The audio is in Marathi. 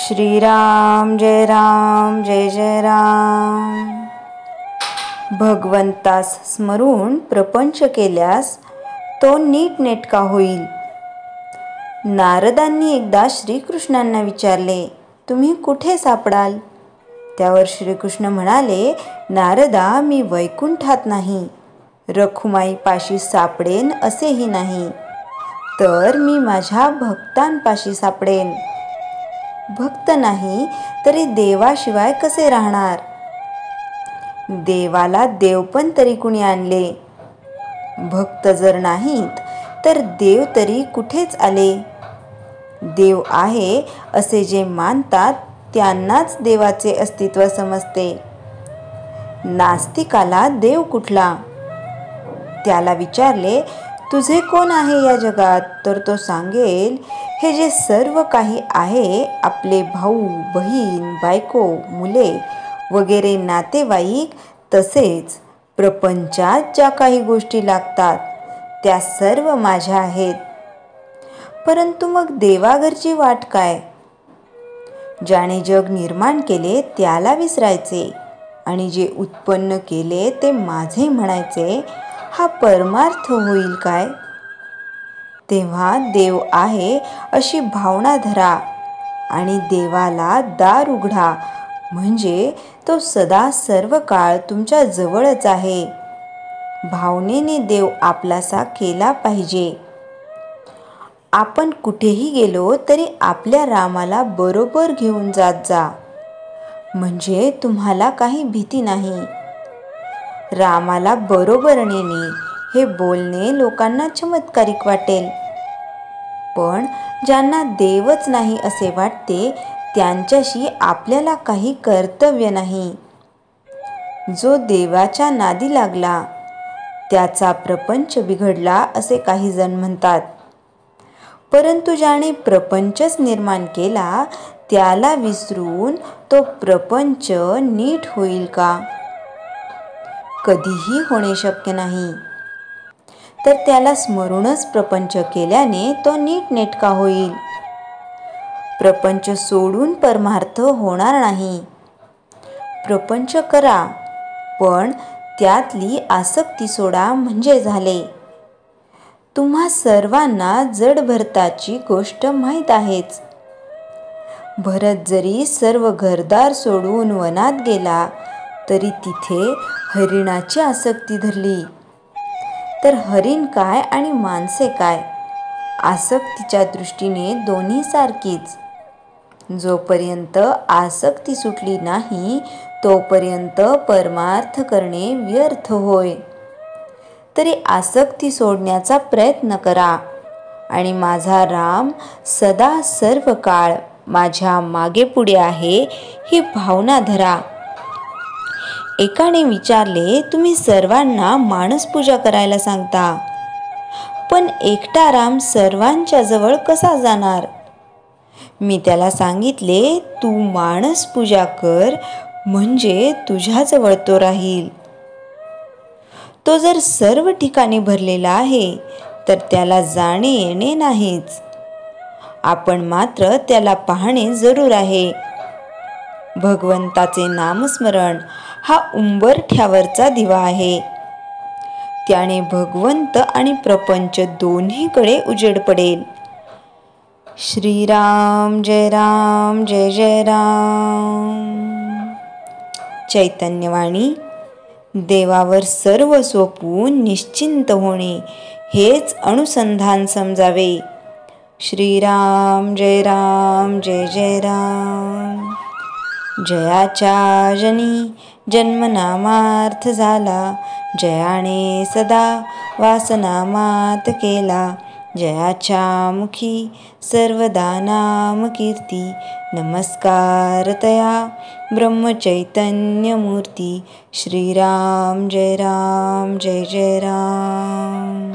श्रीराम जय राम जय जय राम। भगवंतास स्मरून प्रपंच केल्यास तो नीटनेटका होईल। नारदांनी एकदा श्रीकृष्णांना विचारले, तुम्ही कुठे सापडाल? त्यावर श्रीकृष्ण म्हणाले, नारदा, मी वैकुंठात नाही, रखुमाई पाशी सापडेन असेही नाही, तर मी माझ्या भक्तांपाशी सापडेन। भक्त नाही तरी देवाशिवाय कसे राहणार? देवाला देव पण तरी कुणी आणले? भक्त जर नाहीत तर देव तरी कुठेच आले? देव आहे असे जे मानतात त्यांनाच देवाचे अस्तित्व समजते। नास्तिकाला देव कुठला? त्याला विचारले, तुझे कोण आहे या जगात? तर तो सांगेल, हे जे सर्व काही आहे, आपले भाऊ बहीण बायको मुले वगैरे नातेवाईक, तसेच प्रपंचात ज्या काही गोष्टी लागतात त्या सर्व माझ्या आहेत। परंतु मग देवाघरची वाट काय? ज्याने जग निर्माण केले त्याला विसरायचे आणि जे उत्पन्न केले ते माझे म्हणायचे, हा परमार्थ होईल काय? तेव्हा देव आहे अशी भावना धरा आणि देवाला दार उघडा, म्हणजे तो सदा सर्व काळ तुमच्या जवळच आहे। भावनेने देव आपलासा केला पाहिजे। आपण कुठेही गेलो तरी आपल्या रामाला बरोबर घेऊन जात जा, म्हणजे तुम्हाला काही भीती नाही। रामाला बरोबर नेणे हे बोलणे लोकांना चमत्कारिक वाटेल, पण ज्यांना देवच नाही असे वाटते त्यांच्याशी आपल्याला काही कर्तव्य नाही। जो देवाच्या नादी लागला त्याचा प्रपंच बिघडला असे काही जण म्हणतात, परंतु ज्याने प्रपंचच निर्माण केला त्याला विसरून तो प्रपंच नीट होईल का? कधीही होणे शक्य नाही। तर त्याला स्मरूनच प्रपंच केल्याने तो नीटनेटका होईल। प्रपंच सोडून परमार्थ होणार नाही। प्रपंच करा, पण त्यातली आसक्ती सोडा म्हणजे झाले। तुम्हा सर्वांना जड भरताची गोष्ट माहीत आहेच। भरत जरी सर्व घरदार सोडून वनात गेला तरी तिथे हरिणाची आसक्ती धरली, तर हरिण काय आणि माणसे काय? आसक्तीच्या दृष्टीने दोन्ही सारखीच। जोपर्यंत आसक्ती सुटली नाही तोपर्यंत परमार्थ करणे व्यर्थ होय। तरी आसक्ती सोडण्याचा प्रयत्न करा आणि माझा राम सदा सर्व काळ माझ्या मागे पुढे आहे ही भावना धरा। एकाने विचारले, तुम्ही सर्वांना मानसपूजा करायला सांगता, पण एकटा राम सर्वांच्या जवळ कसा जाणार? मी त्याला सांगितले, तू मानसपूजा कर म्हणजे तुझ्याजवळ तो राहील। तो जर सर्व ठिकाणी भरलेला आहे तर त्याला जाणे येणे नाहीच। आपण मात्र त्याला पाहणे जरूर आहे। भगवंताचे नामस्मरण हा उंबरठ्यावरचा दिवा आहे। त्याने भगवंत आणि प्रपंच दोन्हीकडे उजेड पडेल। श्रीराम जय राम जय जय राम। चैतन्यवाणी। देवावर सर्व सोपून निश्चिंत होणे हेच अनुसंधान समजावे। श्रीराम जय राम जय जय राम। जयाच्या जनी जन्मनामार्थ झाला, जयाने सदा वासनामात केला, जयाच्या मुखी सर्वदा नाम कीर्ती, नमस्कार तया ब्रह्मचैतन्य मूर्ती। श्रीराम जय राम जय जय राम।